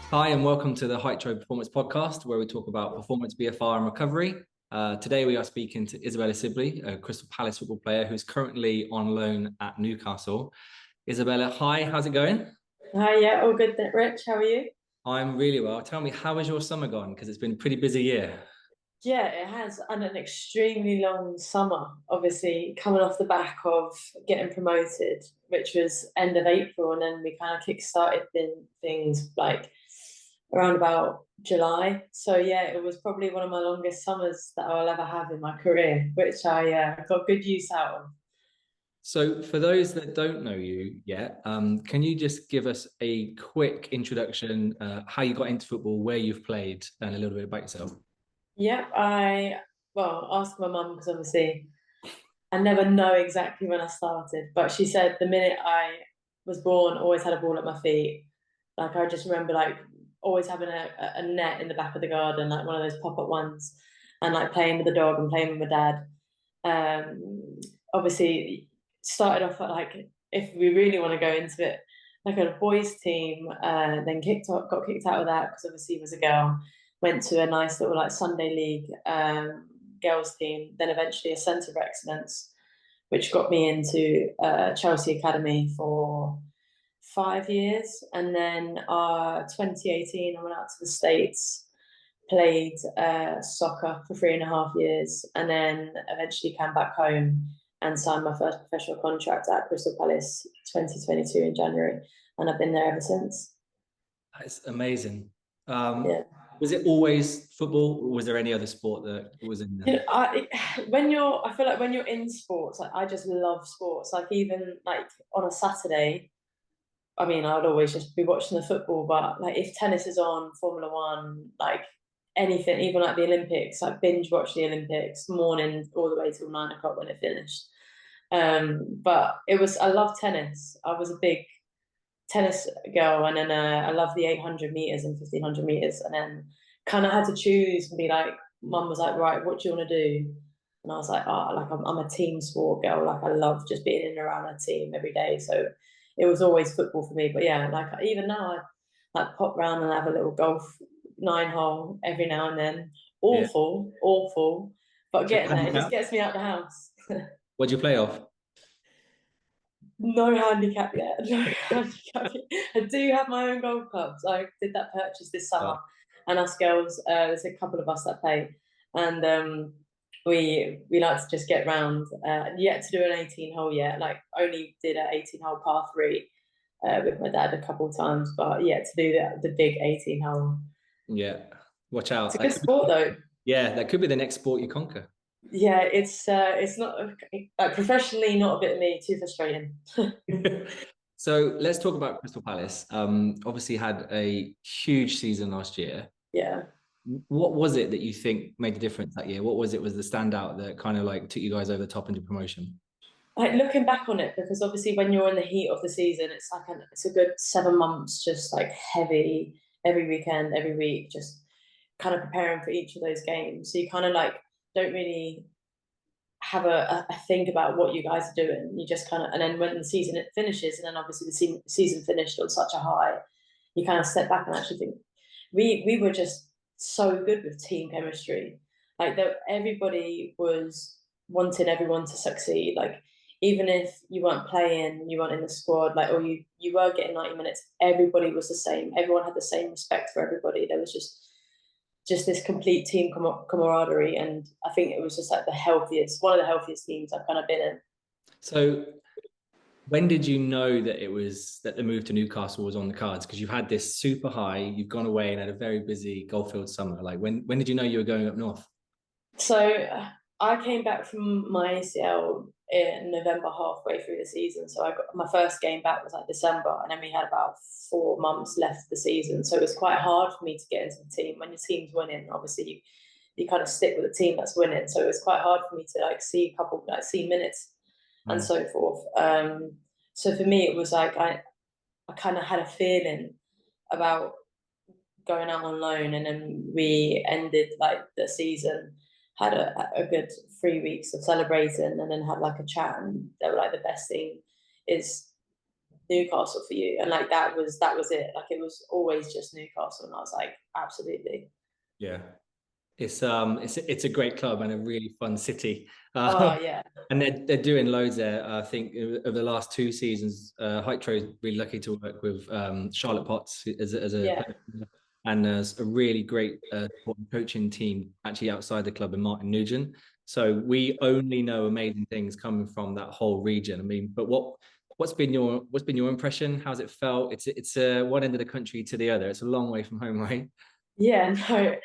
Hi, and welcome to the Hytro Performance Podcast, where we talk about performance, BFR, and recovery. Today, we are speaking to Isabella Sibley, a Crystal Palace football player who's currently on loan at Newcastle. Isabella, hi, how's it going? Hi, yeah, all good, Rich. How are you? I'm really well. Tell me, how has your summer gone? Because it's been a pretty busy year. Yeah, it has, and an extremely long summer, obviously, coming off the back of getting promoted, which was end of April, and then we kind of kick-started things like around about July. So yeah, it was probably one of my longest summers that I'll ever have in my career, which I got good use out of. So, for those that don't know you yet, can you just give us a quick introduction, how you got into football, where you've played, and a little bit about yourself? Yep, well, asked my mum because obviously I never know exactly when I started, but she said the minute I was born, always had a ball at my feet. Like I just remember like always having a net in the back of the garden, like one of those pop-up ones, and like playing with the dog and playing with my dad. Obviously started off at like if we really want to go into it, like a boys team, then got kicked out of that because obviously he was a girl. Went to a nice little like Sunday league girls team, then eventually a centre of excellence, which got me into Chelsea Academy for 5 years, and then 2018 I went out to the States, played soccer for 3.5 years, and then eventually came back home and signed my first professional contract at Crystal Palace 2022 in January, and I've been there ever since. It's amazing. Um, Yeah. was it always football, or was there any other sport that was in there? I feel like when you're in sports, like I just love sports. Like even like on a Saturday, I mean, I'd always just be watching the football, but like if tennis is on, Formula One, like anything, even like the Olympics, like binge watch the Olympics morning all the way till 9 o'clock when it finished. But I love tennis. I was a big tennis girl, and then I love the 800 meters and 1500 meters, and then kind of had to choose and be like, Mum was like, right, what do you want to do? And I was like, oh, like I'm a team sport girl. Like I love just being in and around a team every day. So it was always football for me. But yeah, like even now I like pop round and have a little golf 9 hole every now and then. Yeah. Awful, awful, but Do you getting have a there. It just handicap? gets me out the house. What'd you play off? No handicap yet. No handicap yet. I do have my own golf clubs. I did that purchase this Uh, summer, and us girls, there's a couple of us that play, and we like to just get round. Yet to do an 18 hole yet. Like only did an 18 hole par three with my dad a couple of times, but yet to do the big 18 hole. yeah. Watch It's out. a good sport though. Yeah, that could be the next sport you conquer. Yeah, it's not like professionally not a bit of me. Too frustrating. So let's talk about Crystal Palace. Obviously had a huge season last year. Yeah. What was it that you think made the difference that year? What was the standout that kind of like took you guys over the top into promotion? Like looking back on it, because obviously when you're in the heat of the season, it's a good 7 months, just like heavy every weekend, every week, just kind of preparing for each of those games. So you kind of like don't really have a think about what you guys are doing. You just kind of, and then when the season it finishes, and then obviously the season finished on such a high, you kind of step back and actually think we were just so good with team chemistry. Like that, everybody was wanting everyone to succeed. Like even if you weren't playing, you weren't in the squad, like or you were getting 90 minutes, everybody was the same. Everyone had the same respect for everybody. There was just this complete team camaraderie, and I think it was just like one of the healthiest teams I've kind of been in. So when did you know that it was that the move to Newcastle was on the cards? Because you've had this super high, you've gone away and had a very busy golf field summer. Like when did you know you were going up north? So I came back from my ACL in November, halfway through the season. So I got my first game back was like December, and then we had about 4 months left of the season. So it was quite hard for me to get into the team. When your team's winning, obviously you kind of stick with the team that's winning. So it was quite hard for me to like see minutes and Mm. so forth. So for me, it was like I kind of had a feeling about going out on loan, and then we ended like the season, had a good 3 weeks of celebrating, and then had like a chat, and they were like the best thing is Newcastle for you? And like that was it. Like it was always just Newcastle, and I was like, absolutely. Yeah. It's a great club and a really fun city. Oh yeah. And they're doing loads there. I think over the last 2 seasons, Hytro is really lucky to work with Charlotte Potts as a Yeah. player. And there's a really great coaching team actually outside the club in Martin Nugent. So we only know amazing things coming from that whole region. I mean, but what's been your impression? How's it felt? It's one end of the country to the other. It's a long way from home, right? Yeah, no.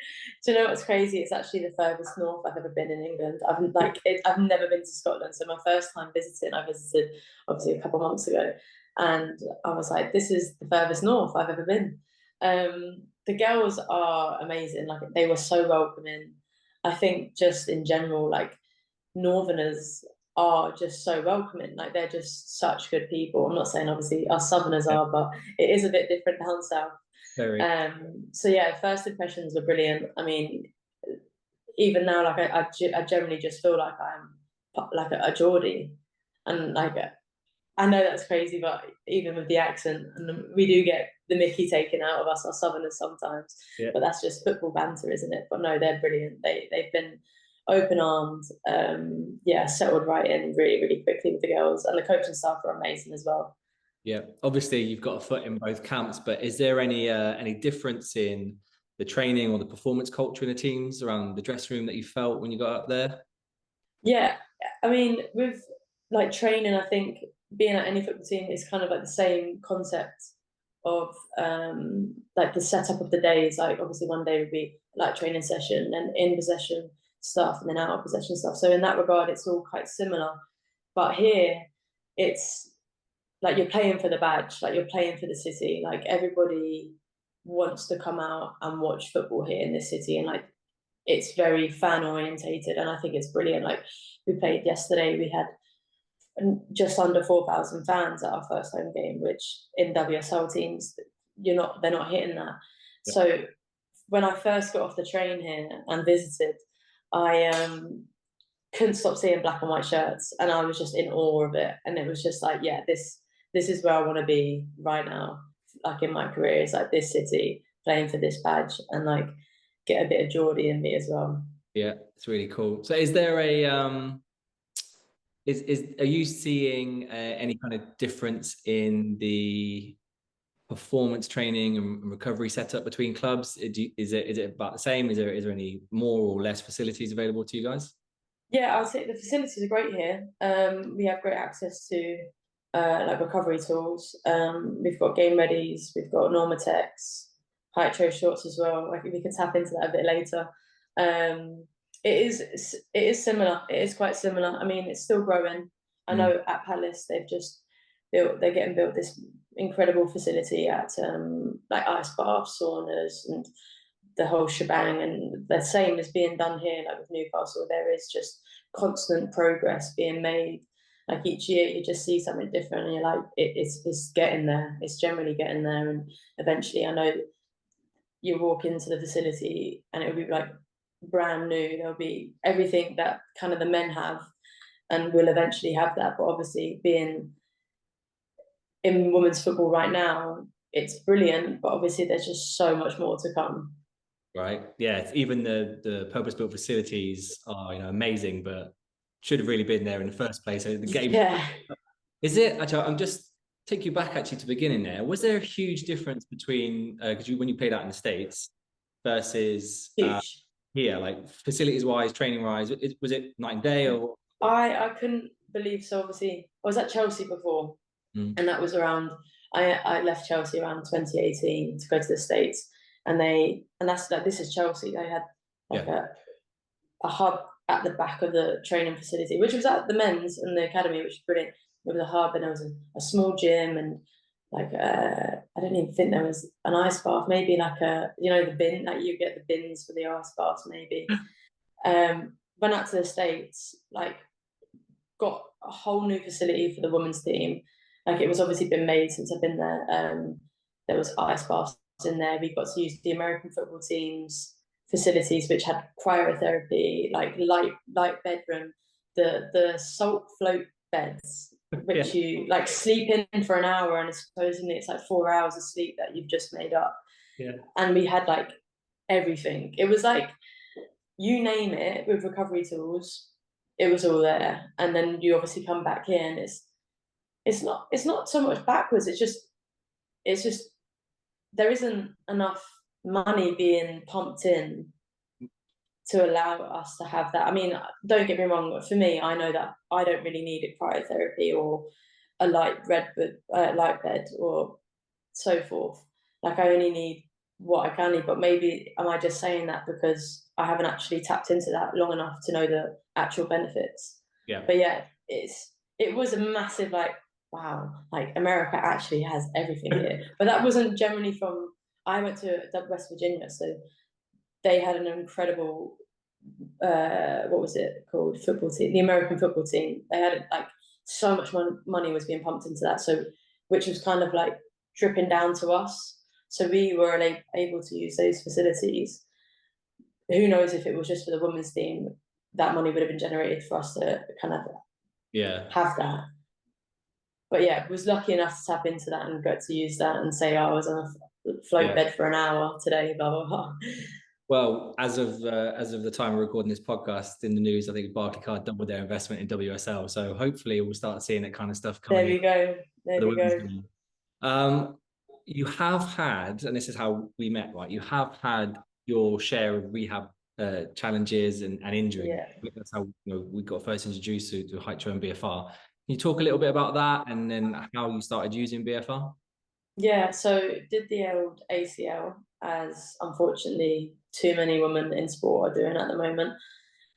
Do you know what's crazy? It's actually the furthest north I've ever been in England. I've never been to Scotland. So my first time visiting, I visited obviously a couple of months ago, and I was like, this is the furthest north I've ever been. The girls are amazing. Like they were so welcoming. I think just in general, like Northerners are just so welcoming. Like they're just such good people. I'm not saying obviously us Southerners Yeah, are, but it is a bit different down south. very. So yeah, first impressions were brilliant. I mean, even now, like I generally just feel like I'm like a Geordie, and like I know that's crazy, but even with the accent, and we do get the Mickey taken out of us, our Southerners sometimes. Yeah. But that's just football banter, isn't it? But no, they're brilliant. They've been open armed, yeah, settled right in really really quickly with the girls, and the coaching staff are amazing as well. Yeah, obviously you've got a foot in both camps, but is there any difference in the training or the performance culture in the teams around the dressing room that you felt when you got up there? Yeah, I mean, with like training, I think being at any football team is kind of like the same concept of like the setup of the days. Like obviously one day would be like training session and in possession stuff and then out of possession stuff. So in that regard, it's all quite similar. But here, it's like you're playing for the badge, like you're playing for the city. Like everybody wants to come out and watch football here in this city, and like it's very fan orientated, and I think it's brilliant. Like we played yesterday, we had just under 4,000 fans at our first home game, which in WSL teams they're not hitting that. Yeah. So when I first got off the train here and visited, I couldn't stop seeing black and white shirts, and I was just in awe of it. And it was just like, yeah, this is where I want to be right now. Like in my career, it's like this city playing for this badge, and like get a bit of Geordie in me as well. Yeah, it's really cool. So is there are you seeing any kind of difference in the performance training and recovery setup between clubs? Is it about the same? Is there any more or less facilities available to you guys? Yeah, I'd say the facilities are great here. We have great access to like recovery tools. We've got game readies, we've got Normatex, Hytro shorts as well. Like we can tap into that a bit later. It is similar. It is quite similar. I mean, it's still growing. I know at Palace they're getting built this incredible facility at like ice baths, saunas, and the whole shebang. And the same is being done here, like with Newcastle. There is just constant progress being made. Like each year, you just see something different, and you're like, it's getting there. It's generally getting there, and eventually, I know you walk into the facility and it'll be like brand new. There'll be everything that kind of the men have, and we'll eventually have that. But obviously, being in women's football right now, it's brilliant. But obviously, there's just so much more to come. Right. Yeah. Even the purpose-built facilities are amazing, but should have really been there in the first place. So the game. Yeah. Is it? Actually, I'm just take you back actually to the beginning there. Was there a huge difference between because when you played out in the States versus Huge. here, like facilities wise, training wise? Was it night and day or? I couldn't believe so. Obviously, I was at Chelsea before, and that was around. I left Chelsea around 2018 to go to the States, and that's like this is Chelsea. They had like a hub at the back of the training facility, which was at the men's and the academy, which was brilliant. There was a hub, and there was a small gym, and like I don't even think there was an ice bath. Maybe like the bin, like you get the bins for the ice baths. Maybe went out to the States, like got a whole new facility for the women's team. Like it was obviously been made since I've been there. There was ice baths in there. We got to use the American football team's facilities, which had cryotherapy, like light bedroom, the salt float beds. which you like sleep in for an hour, and supposedly it's like 4 hours of sleep that you've just made up. Yeah. And we had like everything. It was like, you name it, with recovery tools, it was all there. And then you obviously come back in. It's not so much backwards. It's just there isn't enough money being pumped in to allow us to have that. I mean, don't get me wrong. For me, I know that I don't really need a cryotherapy or a light bed or so forth. Like, I only need what I can need. But maybe am I just saying that because I haven't actually tapped into that long enough to know the actual benefits? Yeah. But yeah, it was a massive, like, wow, like America actually has everything here. But that wasn't generally from. I went to West Virginia, so they had an incredible, what was it called, football team, the American football team. They had like so much money was being pumped into that, so which was kind of like dripping down to us. So we were able to use those facilities. Who knows if it was just for the women's team, that money would have been generated for us to kind of have that. But yeah, was lucky enough to tap into that and get to use that and say, oh, I was on a float bed for an hour today, blah, blah, blah. Well, as of the time we're recording this podcast, in the news, I think Barclaycard doubled their investment in WSL. So hopefully we'll start seeing that kind of stuff coming. There we go. There we go. You have had, and this is how we met, right? You have had your share of rehab challenges and injury. Yeah. That's how we got first introduced to Hytro and BFR. Can you talk a little bit about that and then how you started using BFR? Yeah, so did the old ACL, as unfortunately too many women in sport are doing at the moment.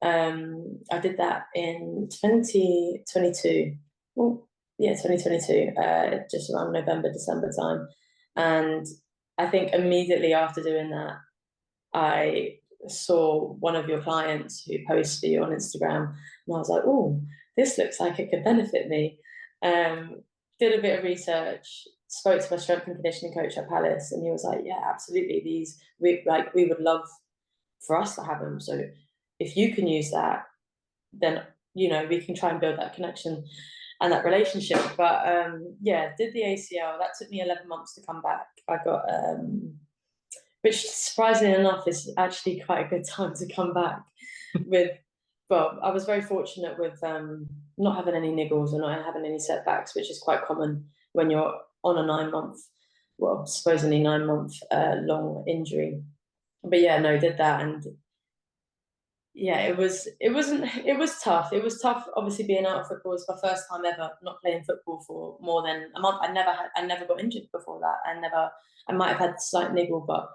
I did that in 2022. Well, yeah, 2022, just around November, December time. And I think immediately after doing that, I saw one of your clients who posts for you on Instagram, and I was like, oh, this looks like it could benefit me. Did a bit of research, spoke to my strength and conditioning coach at Palace, and he was like, yeah, absolutely, we would love for us to have them. So if you can use that, then we can try and build that connection and that relationship. But yeah, did the ACL. That took me 11 months to come back. I got which surprisingly enough is actually quite a good time to come back with. Well, I was very fortunate with not having any niggles or not having any setbacks, which is quite common when you're on a supposedly 9-month long injury. But yeah, no, did that, and yeah, it was tough. It was tough, obviously, being out of football. It's my first time ever not playing football for more than a month. I never got injured before that. I might have had a slight niggle, but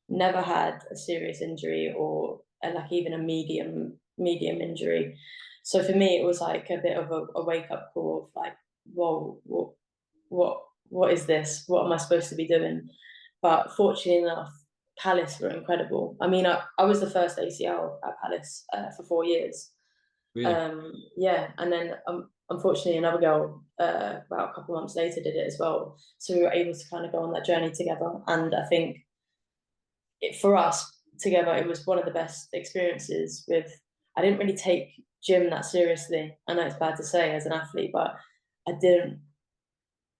never had a serious injury or like even a medium injury. So for me, it was like a bit of a wake up call of like, whoa, what is this? What am I supposed to be doing? But fortunately enough, Palace were incredible. I mean, I was the first ACL at Palace for 4 years. Really? Yeah, and then unfortunately another girl about a couple of months later did it as well. So we were able to kind of go on that journey together. And I think for us together, it was one of the best experiences. I didn't really take gym that seriously. I know it's bad to say as an athlete, but I didn't.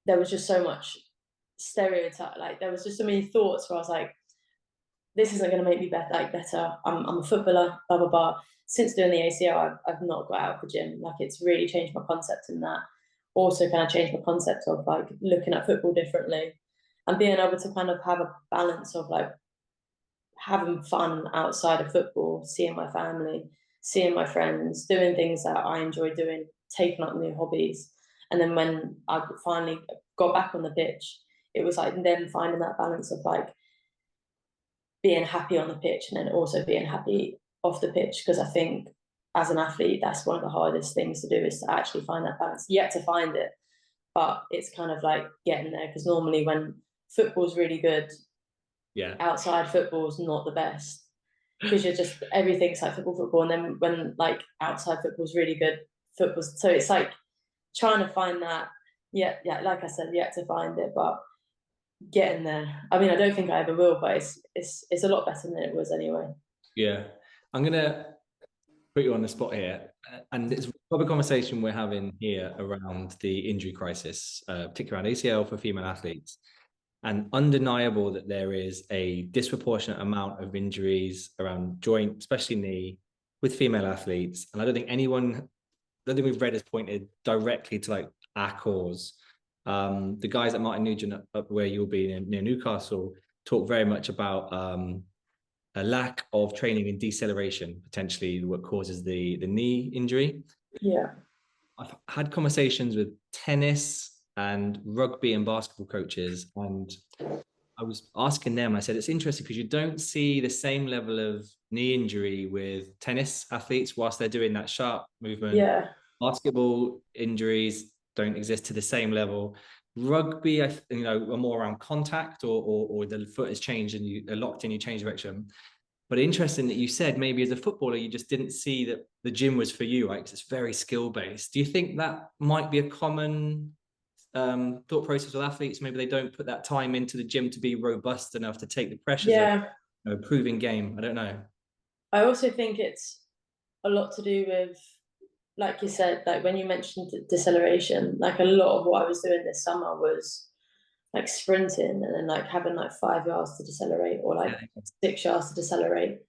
There was just so much stereotype. Like there was just so many thoughts where I was like, this isn't going to make me better. I'm a footballer, blah, blah, blah. Since doing the ACL, I've not got out of the gym. Like it's really changed my concept in that. Also kind of changed my concept of like looking at football differently and being able to kind of have a balance of like having fun outside of football, seeing my family, seeing my friends, doing things that I enjoy doing, taking up new hobbies. And then when I finally got back on the pitch, it was like then finding that balance of like being happy on the pitch and then also being happy off the pitch. Because I think as an athlete, that's one of the hardest things to do is to actually find that balance. Yet to find it, but it's kind of like getting there. Because normally when football's really good, outside football's not the best. Because you're just everything's like football, and then when like outside football's really good, so it's like trying to find that. Yeah, like I said, yet to find it, but getting there. I mean, I don't think I ever will, but it's a lot better than it was anyway. Yeah, I'm gonna put you on the spot here, and it's What a conversation we're having here around the injury crisis, particularly around ACL for female athletes, and undeniable that there is a disproportionate amount of injuries around joint, especially knee, with female athletes. And I don't think we've read has pointed directly to like our cause. The guys at Martin Nugent up where you'll be near Newcastle talk very much about a lack of training in deceleration, potentially what causes the knee injury. Yeah. I've had conversations with tennis and rugby and basketball coaches, and I was asking them, I said, it's interesting because you don't see the same level of knee injury with tennis athletes whilst they're doing that sharp movement. Yeah. Basketball injuries don't exist to the same level. Rugby, are more around contact or the foot is changed and you are locked in, you change direction. But interesting that you said maybe as a footballer, you just didn't see that the gym was for you, right? Because it's very skill-based. Do you think that might be a common thought process with athletes? Maybe they don't put that time into the gym to be robust enough to take the pressures of a proving game. I don't know. I also think it's a lot to do with, like you said, like when you mentioned deceleration, like a lot of what I was doing this summer was like sprinting and then like having like 5 yards to decelerate or like 6 yards to decelerate,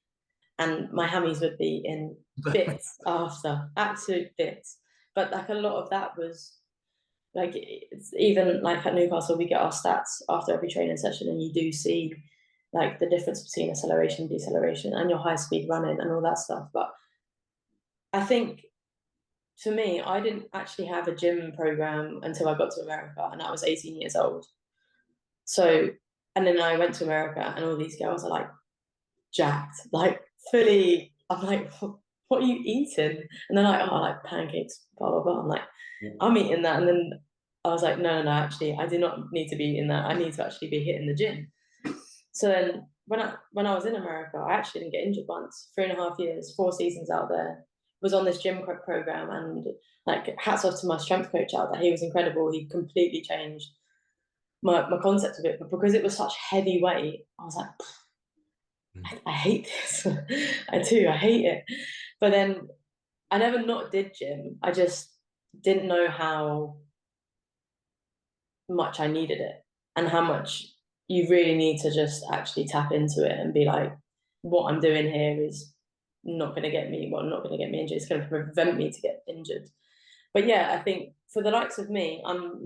and my hammies would be in bits after, absolute bits. But like a lot of that was like, it's even like at Newcastle we get our stats after every training session, and you do see like the difference between acceleration, deceleration, and your high speed running and all that stuff. But I think for me, I didn't actually have a gym program until I got to America, and I was 18 years old. So, and then I went to America, and all these girls are like jacked, like fully. I'm like, what are you eating? And they're like, oh, like pancakes, blah blah blah. I'm like, I'm eating that, and then I was like, no, actually, I do not need to be eating that. I need to actually be hitting the gym. So then, when I was in America, I actually didn't get injured once. 3.5 years, 4 seasons out there, was on this gym program, and like hats off to my strength coach out there. He was incredible. He completely changed my concept of it. But because it was such heavy weight, I was like, I hate this. I hate it. But then I never not did gym. I just didn't know how much I needed it and how much you really need to just actually tap into it and be like, what I'm doing here is not going to get me injured. It's going to prevent me to get injured. But yeah, I think for the likes of me, I'm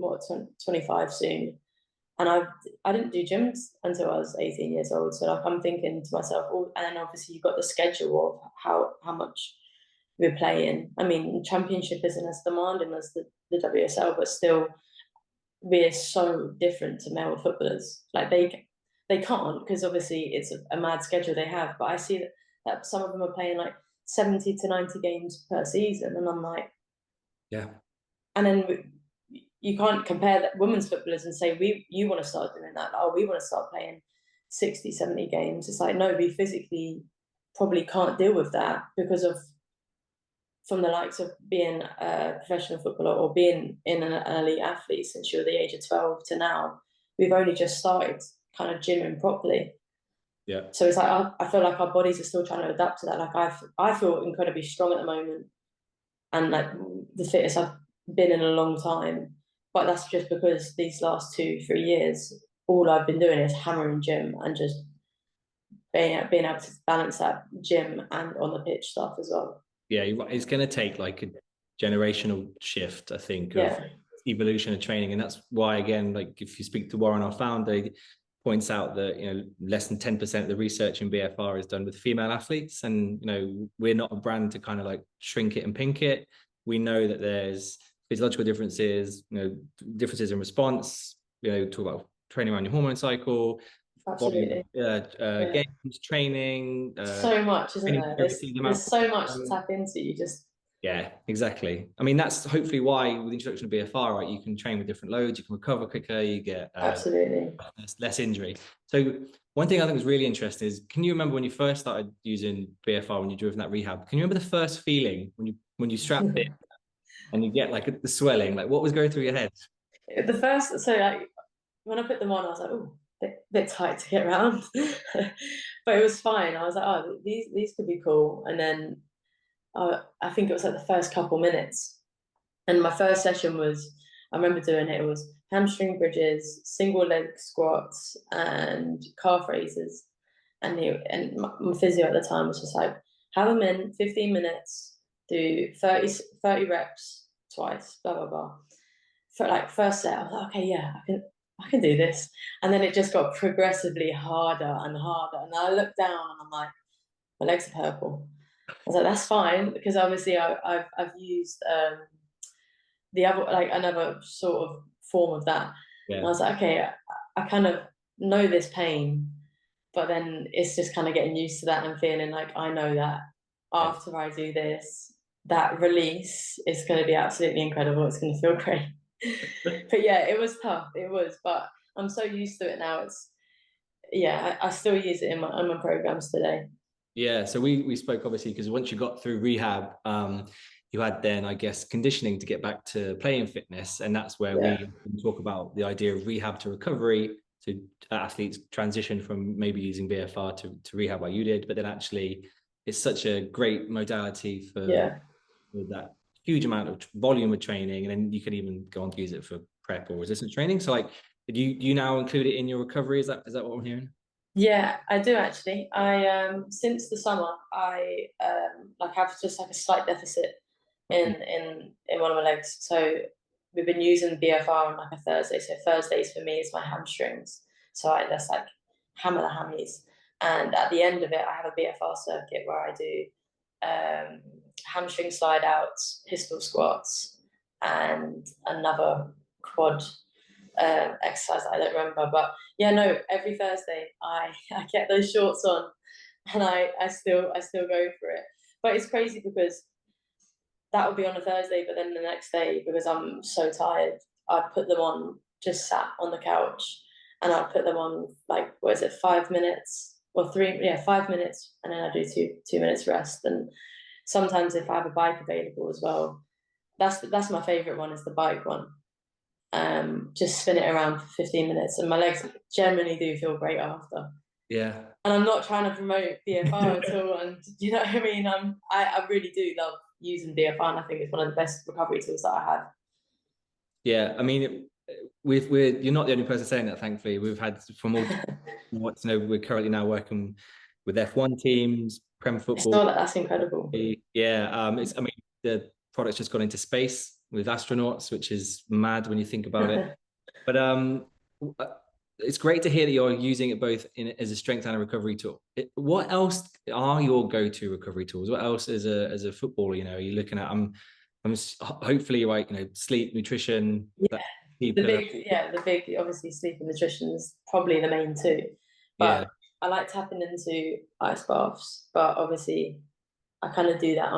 25 soon, and I didn't do gyms until I was 18 years old. So like I'm thinking to myself, and then obviously you've got the schedule of how much we're playing. I mean, championship isn't as demanding as the WSL, but still we're so different to male footballers. Like they can't, because obviously it's a mad schedule they have. But I see that some of them are playing like 70 to 90 games per season, and I'm like, yeah. And then you can't compare that women's footballers and say you want to start doing that. Oh, we want to start playing 60, 70 games. It's like, no, we physically probably can't deal with that because of from the likes of being a professional footballer or being in an elite athlete since you're the age of 12 to now. We've only just started kind of gymming properly. Yeah. So it's like I feel like our bodies are still trying to adapt to that. Like I feel incredibly strong at the moment, and like the fittest I've been in a long time. But that's just because these last 2-3 years, all I've been doing is hammering gym and just being able to balance that gym and on the pitch stuff as well. Yeah, it's going to take like a generational shift, I think, of evolution of training. And that's why, again, like if you speak to Warren, our founder, he points out that, less than 10% of the research in BFR is done with female athletes. And, we're not a brand to kind of like shrink it and pink it. We know that there's physiological differences, differences in response, talk about training around your hormone cycle, absolutely, games, training, so much, isn't there? There's so much to tap into. You just exactly. I mean, that's hopefully why with the introduction of BFR, right, you can train with different loads, you can recover quicker, you get absolutely less injury. So one thing I think was really interesting is, can you remember when you first started using BFR, when you drove in that rehab? Can you remember the first feeling when you strapped it and you get like the swelling? Like, what was going through your head? The first, so like when I put them on, I was like, oh, bit tight to get around, but it was fine. I was like, oh, these could be cool. And then I think it was like the first couple minutes. And my first session was, I remember doing it, it was hamstring bridges, single leg squats, and calf raises. And my physio at the time was just like, have them in 15 minutes, do 30 reps twice, blah, blah, blah. For like first set, I was like, okay, yeah, I can do this. And then it just got progressively harder and harder. And I looked down and I'm like, my legs are purple. I was like, that's fine, because obviously I've used the other, like another sort of form of that. Yeah. And I was like, okay, I kind of know this pain, but then it's just kind of getting used to that and feeling like I know that after I do this, that release is going to be absolutely incredible. It's going to feel great. But yeah, it was tough. It was, but I'm so used to it now. It's, yeah, I still use it in my programs today. Yeah, so we spoke obviously because once you got through rehab, you had then, I guess, conditioning to get back to playing fitness, and that's where we talk about the idea of rehab to recovery. So athletes transition from maybe using BFR to rehab like you did, but then actually it's such a great modality for that huge amount of volume of training, and then you can even go on to use it for prep or resistance training. So like, do you now include it in your recovery? Is that what I'm hearing? Yeah, I do actually. I since the summer, I like have just like a slight deficit in one of my legs. So we've been using BFR on like a Thursday. So Thursdays for me is my hamstrings. So I just like hammer the hammies. And at the end of it, I have a BFR circuit where I do hamstring slide outs, pistol squats, and another quad exercise that I don't remember. But yeah, no, every Thursday I get those shorts on, and I still go for it. But it's crazy because that would be on a Thursday, but then the next day, because I'm so tired, I'd put them on just sat on the couch, and I'd put them on like, what is it, 5 minutes or 5 minutes, and then I do 2 minutes rest. And sometimes if I have a bike available as well, that's my favorite one, is the bike one. Just spin it around for 15 minutes, and my legs generally do feel great after. Yeah. And I'm not trying to promote BFR at all, and you know what I mean? I really do love using BFR, and I think it's one of the best recovery tools that I have. Yeah, I mean, you're not the only person saying that, thankfully. We've had from all what to know, we're currently now working with F1 teams, Prem football. That's incredible. Yeah, I mean, the product's just gone into space with astronauts, which is mad when you think about it. But it's great to hear that you're using it both as a strength and a recovery tool. What else are your go-to recovery tools? What else as a footballer, you know, are you looking at? I'm hopefully, right, you know, sleep, nutrition. Yeah, the big obviously sleep and nutrition is probably the main two. But I like tapping into ice baths, but obviously I kind of do that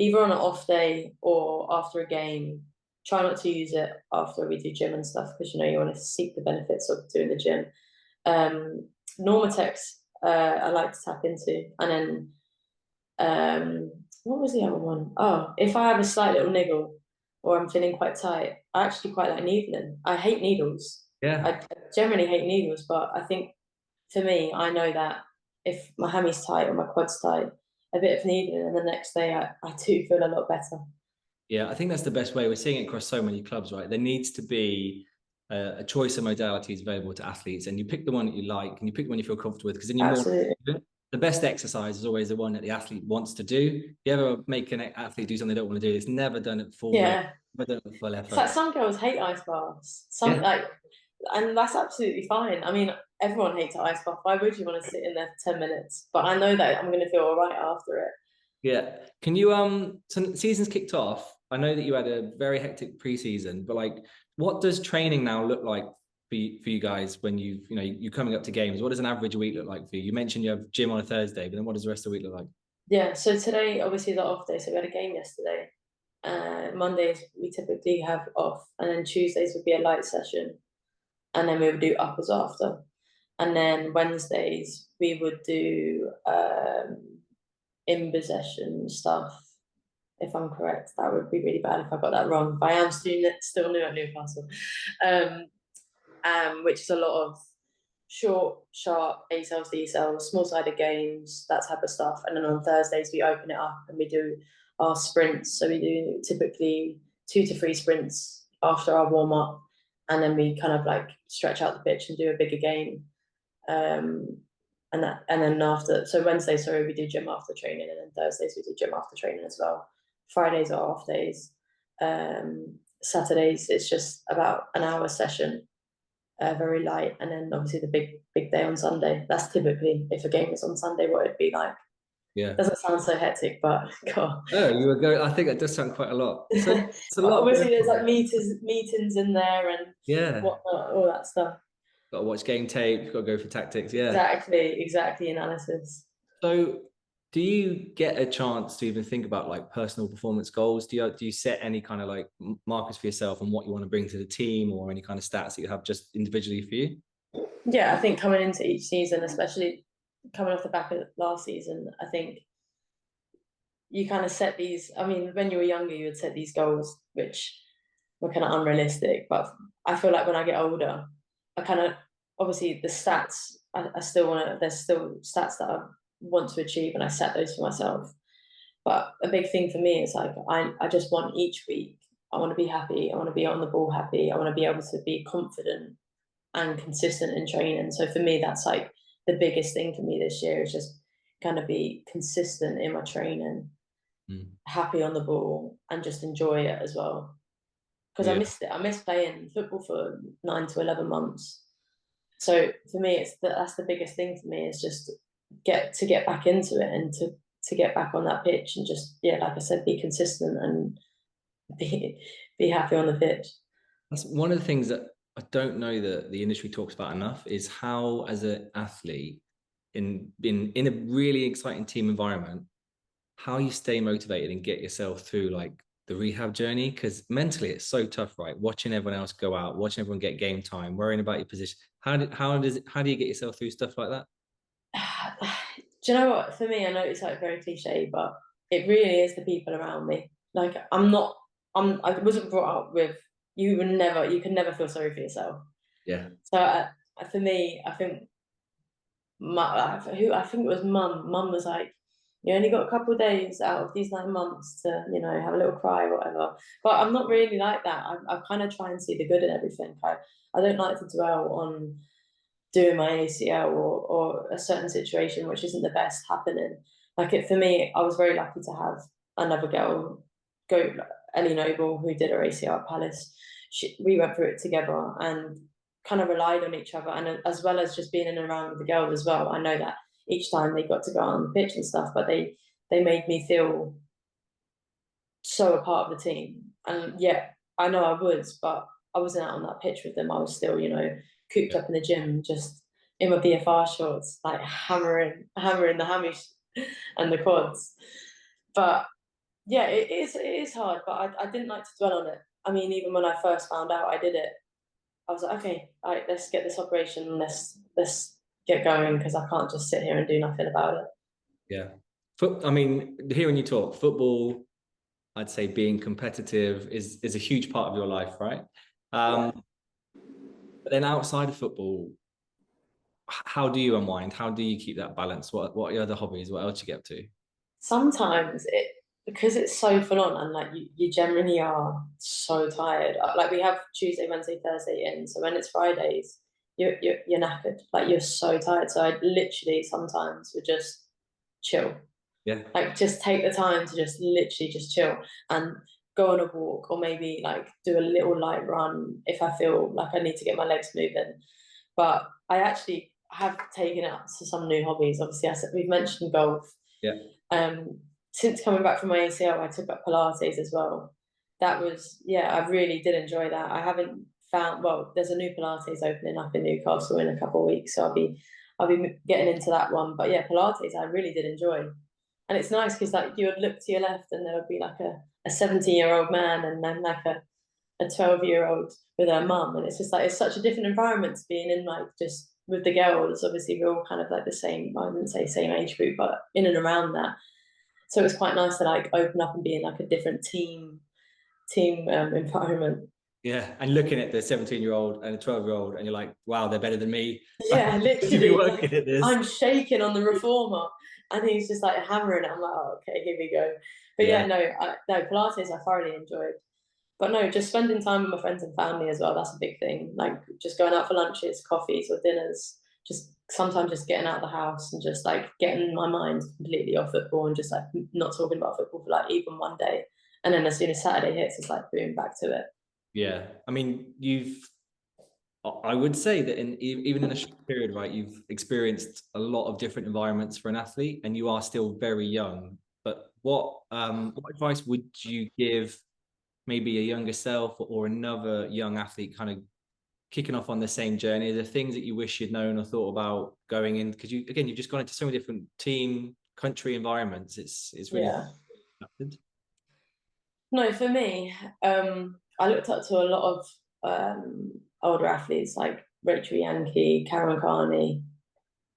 either on an off day or after a game. Try not to use it after we do gym and stuff, because you know you want to seek the benefits of doing the gym. Normatex, I like to tap into, and then what was the other one? Oh, if I have a slight little niggle or I'm feeling quite tight, I actually quite like needling. I hate needles. Yeah, I generally hate needles, but I think for me, I know that if my hammy's tight or my quad's tight, a bit of needling, and the next day I do feel a lot better. Yeah, I think that's the best way. We're seeing it across so many clubs, right? There needs to be a choice of modalities available to athletes, and you pick the one that you like, and you pick the one you feel comfortable with, because then you're Absolutely. the best exercise is always the one that the athlete wants to do. If you ever make an athlete do something they don't want to do, it's never done at full rate, never done at full effort. It's like some girls hate ice baths. And that's absolutely fine. I mean, everyone hates an ice bath. Why would you want to sit in there for 10 minutes? But I know that I'm going to feel all right after it. Yeah. Can you so the season's kicked off. I know that you had a very hectic preseason, but like, what does training now look like for you guys when you're coming up to games? What does an average week look like for you? You mentioned you have gym on a Thursday, but then what does the rest of the week look like? Yeah, so today obviously the off day, so we had a game yesterday. Mondays we typically have off, and then Tuesdays would be a light session, and then we would do uppers after. And then Wednesdays we would do in possession stuff. If I'm correct, that would be really bad if I got that wrong. But I am still new at Newcastle, which is a lot of short, sharp A cells, D cells, small-sided games, that type of stuff. And then on Thursdays we open it up and we do our sprints. So we do typically 2 to 3 sprints after our warm-up, and then we kind of like stretch out the pitch and do a bigger game. And then after, so Wednesdays, sorry, we do gym after training, and then Thursdays we do gym after training as well. Fridays are off days. Saturdays it's just about an hour session, very light, and then obviously the big day on Sunday. That's typically, if a game is on Sunday, what it'd be like. Yeah. Doesn't sound so hectic, but God. Oh, you were going. I think that does sound quite a lot. So it's a lot. Obviously, there's like meetings in there and whatnot, all that stuff. Got to watch game tape. You've got to go for tactics. Yeah. Exactly. Analysis. So, do you get a chance to even think about like personal performance goals? Do you set any kind of like markers for yourself and what you want to bring to the team, or any kind of stats that you have just individually for you? Yeah, I think coming into each season, especially coming off the back of last season, I think you kind of set these. I mean, when you were younger, you would set these goals which were kind of unrealistic. But I feel like when I get older, I kind of, obviously the stats, I still want to. There's still stats that I want to achieve, and I set those for myself. But a big thing for me is like I just want each week, I want to be happy, I want to be on the ball happy, I want to be able to be confident and consistent in training. So for me, that's like the biggest thing for me this year, is just kind of be consistent in my training, happy on the ball, and just enjoy it as well. Because I missed it. I missed playing football for 9 to 11 months. So for me, that's the biggest thing for me, is just get back into it, and to get back on that pitch, and just, like I said, be consistent and be happy on the pitch. That's one of the things that I don't know that the industry talks about enough, is how, as an athlete in a really exciting team environment, how you stay motivated and get yourself through like the rehab journey, because mentally it's so tough, right? Watching everyone else go out, watching everyone get game time, worrying about your position. How do you get yourself through stuff like that? Do you know what? For me, I know it's like very cliche, but it really is the people around me. Like I wasn't brought up with, you can never feel sorry for yourself. Yeah. So for me, I think I think it was mum. Mum was like, you only got a couple of days out of these 9 months to, have a little cry or whatever. But I'm not really like that. I kind of try and see the good in everything. I don't like to dwell on doing my ACL or a certain situation which isn't the best happening. For me, I was very lucky to have another girl go, Ellie Noble, who did her ACL at Palace. We went through it together and kind of relied on each other, and as well as just being in and around with the girls as well. I know that each time they got to go on the pitch and stuff, but they made me feel so a part of the team. And I know I was, but I wasn't out on that pitch with them. I was still, cooped up in the gym, just in my BFR shorts, like hammering the hammies and the quads. But it is hard, but I didn't like to dwell on it. I mean, even when I first found out I did it, I was like, okay, all right, let's get this operation, let's get going, because I can't just sit here and do nothing about it. Yeah. I mean, hearing you talk football, I'd say being competitive is a huge part of your life, right? But then outside of football, how do you unwind? How do you keep that balance? What are your other hobbies? What else you get up to? Sometimes because it's so full on, and like you generally are so tired. Like we have Tuesday, Wednesday, Thursday in, so when it's Fridays, you're knackered. Like you're so tired. So I literally sometimes would just chill. Yeah. Like just take the time to just literally just chill and go on a walk, or maybe like do a little light run if I feel like I need to get my legs moving. But I actually have taken up to some new hobbies. Obviously, we've mentioned golf. Yeah. Since coming back from my ACL, I took up Pilates as well. That was, I really did enjoy that. I haven't found, there's a new Pilates opening up in Newcastle in a couple of weeks, so I'll be getting into that one. But Pilates I really did enjoy. And it's nice because like you would look to your left and there would be like a 17-year-old man, and then like a 12-year-old with her mum, and it's just like, it's such a different environment to being in, like just with the girls. Obviously we're all kind of like the same, I wouldn't say same age group, but in and around that. So it was quite nice to like open up and be in like a different team environment. Yeah, and looking at the 17-year-old and a 12-year-old, and you're like, wow, they're better than me. Yeah, literally. Working at this. I'm shaking on the reformer, and he's just like hammering it. I'm like, oh, okay, here we go. But Yeah. no, Pilates I thoroughly enjoyed. But no, just spending time with my friends and family as well. That's a big thing. Like just going out for lunches, coffees, or dinners. Just sometimes just getting out of the house and just like getting my mind completely off football and just like not talking about football for like even one day. And then as soon as Saturday hits, it's like boom, back to it. Yeah, I mean, I would say that even in a short period, right, you've experienced a lot of different environments for an athlete, and you are still very young. But what advice would you give maybe a younger self or another young athlete kind of kicking off on the same journey? Are there things that you wish you'd known or thought about going in? Because you've just gone into so many different team, country environments. It's really hard. No, for me, I looked up to a lot of older athletes like Rachel Yankee, Karen Carney.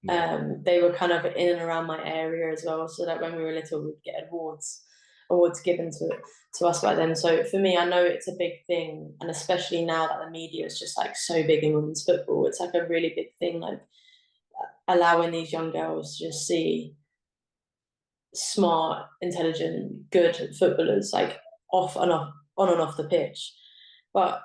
They were kind of in and around my area as well, so that when we were little, we'd get awards given to us by then. So for me, I know it's a big thing, and especially now that the media is just like so big in women's football, it's like a really big thing, like allowing these young girls to just see smart, intelligent, good footballers like off and off, on and off the pitch. But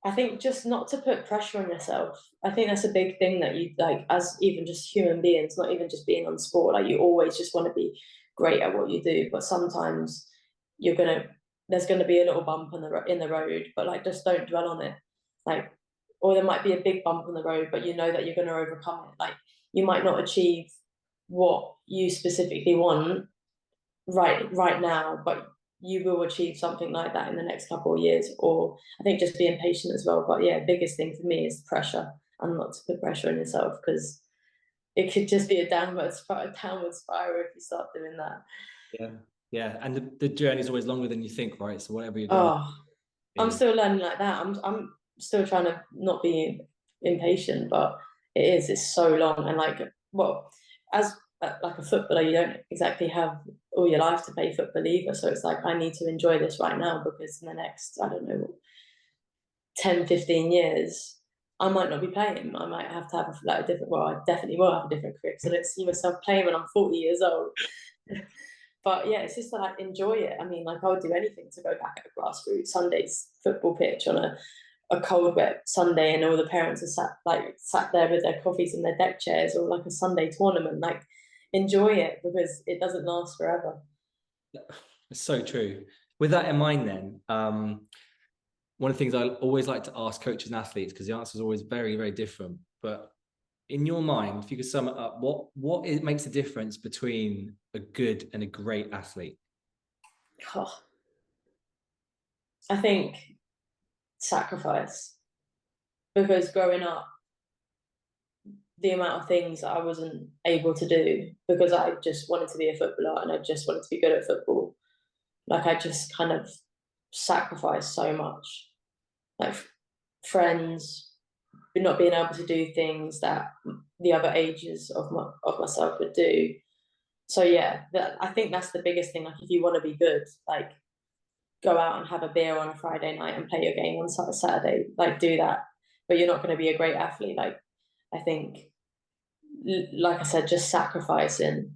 I think just not to put pressure on yourself. I think that's a big thing that you like as even just human beings, not even just being on sport. Like you always just want to be great at what you do, but sometimes there's gonna be a little bump in the road, but like just don't dwell on it. Like, or there might be a big bump on the road, but you know that you're gonna overcome it. Like you might not achieve what you specifically want right now, but you will achieve something like that in the next couple of years. Or I think just being patient as well. But yeah, biggest thing for me is pressure, and not to put pressure on yourself, because it could just be a downward spiral if you start doing that. Yeah, and the journey is always longer than you think, right? So whatever you're going, I'm still learning like that. I'm still trying to not be impatient, but it's so long. And like, well, as like a footballer, you don't exactly have all your life to play football either. So it's like, I need to enjoy this right now, because in the next, I don't know, 10, 15 years, I might not be playing. I might have to have a different, well, I definitely will have a different career, because I don't see myself playing when I'm 40 years old. But yeah, it's just to like enjoy it. I mean, like I would do anything to go back at a grassroots Sunday's football pitch on a cold, wet Sunday, and all the parents are sat there with their coffees in their deck chairs, or like a Sunday tournament. Like, enjoy it, because it doesn't last forever. It's so true. With that in mind, then, one of the things I always like to ask coaches and athletes, because the answer is always very, very different. But in your mind, if you could sum it up, what makes a difference between a good and a great athlete? Oh, I think sacrifice, because growing up, the amount of things that I wasn't able to do because I just wanted to be a footballer and I just wanted to be good at football. Like I just kind of sacrificed so much, like friends, not being able to do things that the other ages of myself would do. So yeah, I think that's the biggest thing. Like if you want to be good, like go out and have a beer on a Friday night and play your game on Saturday. Like do that, but you're not going to be a great athlete. Like I think, like I said, just sacrificing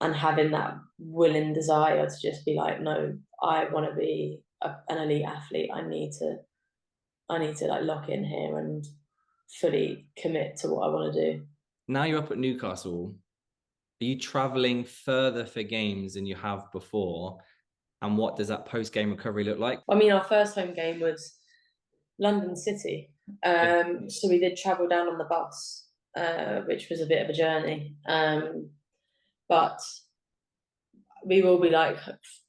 and having that willing desire to just be like, no, I want to be an elite athlete. I need to like lock in here and fully commit to what I want to do. Now you're up at Newcastle. Are you traveling further for games than you have before? And what does that post-game recovery look like? I mean, our first home game was London City. So we did travel down on the bus, which was a bit of a journey. But we will be like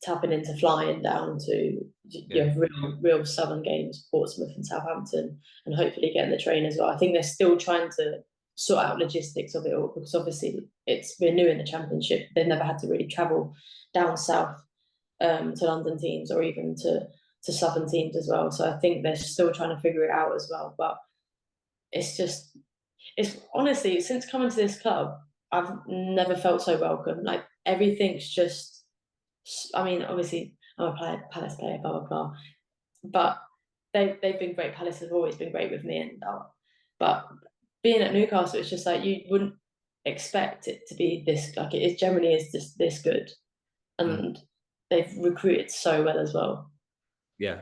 tapping into flying down to real southern games, Portsmouth and Southampton, and hopefully getting the train as well. I think they're still trying to sort out logistics of it all, because obviously we're new in the Championship. They've never had to really travel down south to London teams, or even to southern teams as well. So I think they're still trying to figure it out as well. But it's honestly, since coming to this club, I've never felt so welcome. Like everything's just, I mean, obviously I'm a Palace player, blah, blah, blah. But they've been great. Palace have always been great with me, and but being at Newcastle, it's just like you wouldn't expect it to be this, like it is generally is just this good, and they've recruited so well as well. Yeah.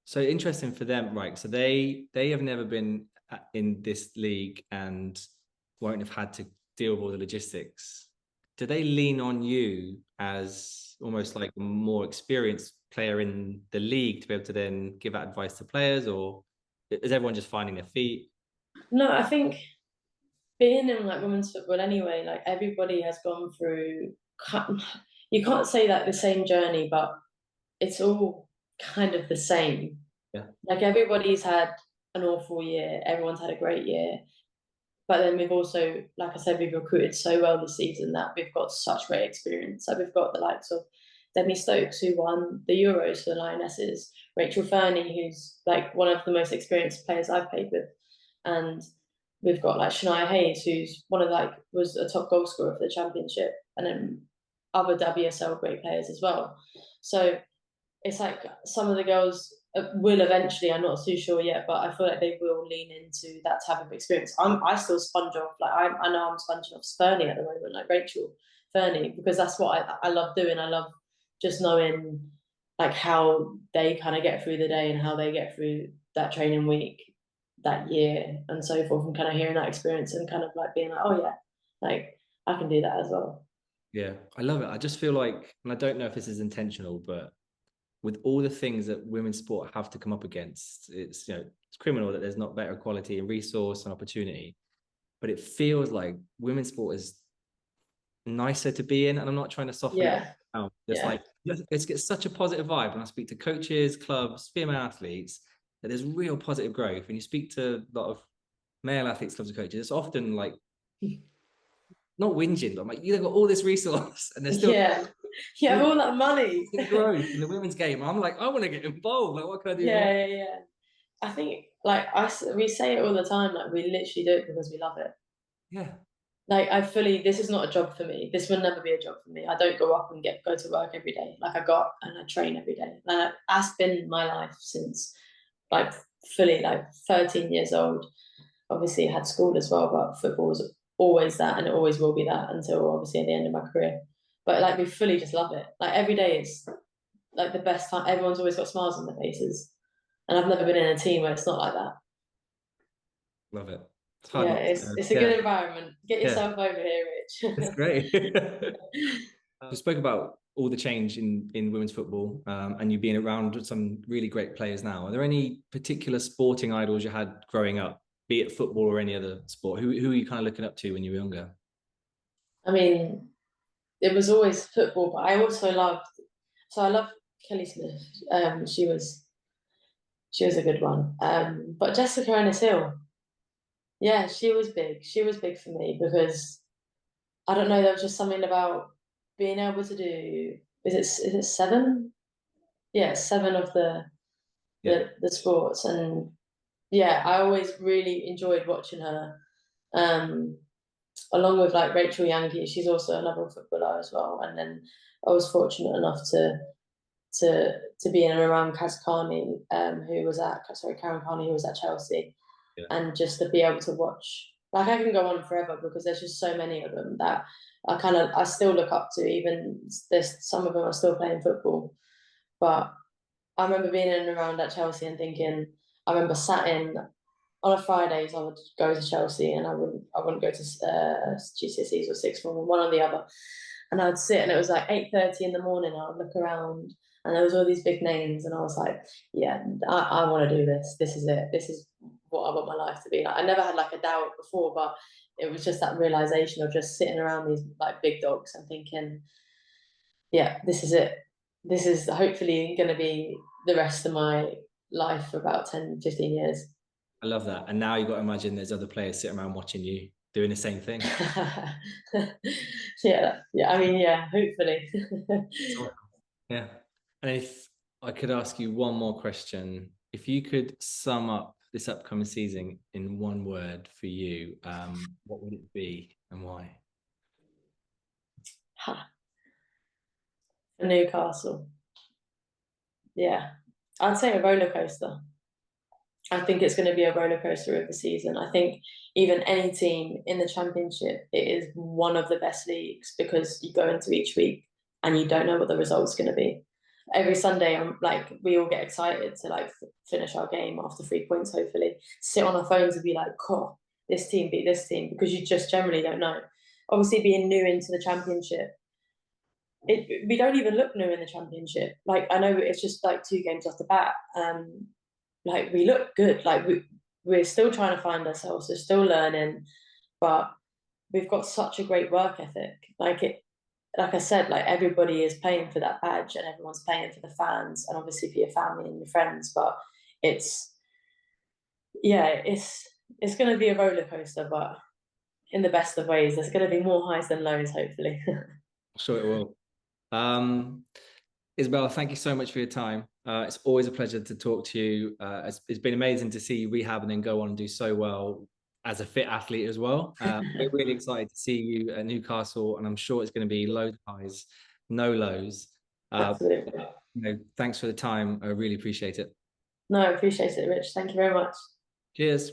So interesting for them, right? So they have never been in this league and won't have had to deal with all the logistics. Do they lean on you as almost like a more experienced player in the league to be able to then give out advice to players, or is everyone just finding their feet? No, I think being in like women's football anyway, like everybody has gone through. You can't say like the same journey, but it's all kind of the same. Yeah. Like everybody's had an awful year, everyone's had a great year. But then we've also, like I said, we've recruited so well this season that we've got such great experience. So we've got the likes of Demi Stokes, who won the Euros for the Lionesses, Rachel Fernie, who's like one of the most experienced players I've played with, and we've got like Shania Hayes, who's one of like was a top goal scorer for the championship, and then other WSL great players as well. So it's like some of the girls will eventually, I'm not too sure yet, but I feel like they will lean into that type of experience. I still sponge off, like I know I'm sponging off Fernie at the moment, like Rachel Fernie, because that's what I love doing. I love just knowing like how they kind of get through the day and how they get through that training week, that year and so forth, and kind of hearing that experience and kind of like being like, oh yeah, like I can do that as well. Yeah, I love it. I just feel like, and I don't know if this is intentional, but with all the things that women's sport have to come up against, it's it's criminal that there's not better quality and resource and opportunity. But it feels like women's sport is nicer to be in, and I'm not trying to soften it down. It's like it's get such a positive vibe when I speak to coaches, clubs, female athletes, that there's real positive growth. And you speak to a lot of male athletes, clubs, and coaches, it's often like not whinging, but I'm like, you've got all this resource and there's still you have all that money. growth in the women's game. I'm like, I want to get involved. Like, what can I do? Yeah. I think like we say it all the time, like we literally do it because we love it. Yeah. Like this is not a job for me. This will never be a job for me. I don't go up and go to work every day. Like I got and I train every day. Like that's been my life since like fully like 13 years old. Obviously I had school as well, but football was always that, and it always will be that until obviously at the end of my career. But like we fully just love it. Like every day is like the best time. Everyone's always got smiles on their faces, and I've never been in a team where it's not like that. Love it. It's Yeah, it's a good environment. Get yourself over here, Rich. It's great. We spoke about all the change in women's football, and you being around some really great players now. Are there any particular sporting idols you had growing up, be it football or any other sport? Who are you kind of looking up to when you were younger? I mean, it was always football, but I also I loved Kelly Smith. She was a good one. But Jessica Ennis-Hill, yeah, she was big. She was big for me because I don't know, there was just something about being able to do. Is it seven? Yeah, seven of the sports, and yeah, I always really enjoyed watching her. Um, Along with like Rachel Yankee, she's also another footballer as well. And then I was fortunate enough to be in and around Kaz Carney, Karen Carney, who was at Chelsea, and just to be able to watch. Like I can go on forever because there's just so many of them that I still look up to. Even there's some of them are still playing football, but I remember being in and around at Chelsea and thinking. I remember sat in on a Fridays. I would go to Chelsea and I wouldn't go to GCSEs or sixth form, one or the other. And I would sit and it was like 8:30 in the morning. I would look around and there was all these big names and I was like, yeah, I want to do this. This is it. This is what I want my life to be like. I never had like a doubt before, but it was just that realization of just sitting around these like big dogs and thinking, yeah, this is it. This is hopefully going to be the rest of my life for about 10, 15 years. I love that. And now you've got to imagine there's other players sitting around watching you doing the same thing. Yeah. I mean, yeah, hopefully. Yeah. And if I could ask you one more question, if you could sum up this upcoming season in one word for you, what would it be and why? For Newcastle. Yeah. I'd say a roller coaster. I think it's going to be a roller coaster of the season. I think even any team in the Championship, it is one of the best leagues because you go into each week and you don't know what the result's going to be. Every Sunday, I'm like, we all get excited to like finish our game after 3 points, hopefully. Sit on our phones and be like, "Cool, this team beat this team," because you just generally don't know. Obviously, being new into the Championship, we don't even look new in the Championship. Like, I know it's just like 2 games off the bat. Like, we look good. Like, we're still trying to find ourselves. We're still learning, but we've got such a great work ethic. Like I said, like everybody is paying for that badge and everyone's paying for the fans and obviously for your family and your friends. But it's it's going to be a roller coaster, but in the best of ways. There's going to be more highs than lows, hopefully. Sure it will. Isabella, thank you so much for your time. It's always a pleasure to talk to you. It's been amazing to see you rehab and then go on and do so well as a fit athlete as well. We're really excited to see you at Newcastle, and I'm sure it's going to be loads of highs, no lows. Absolutely. Thanks for the time. I really appreciate it. No, I appreciate it, Rich. Thank you very much. Cheers.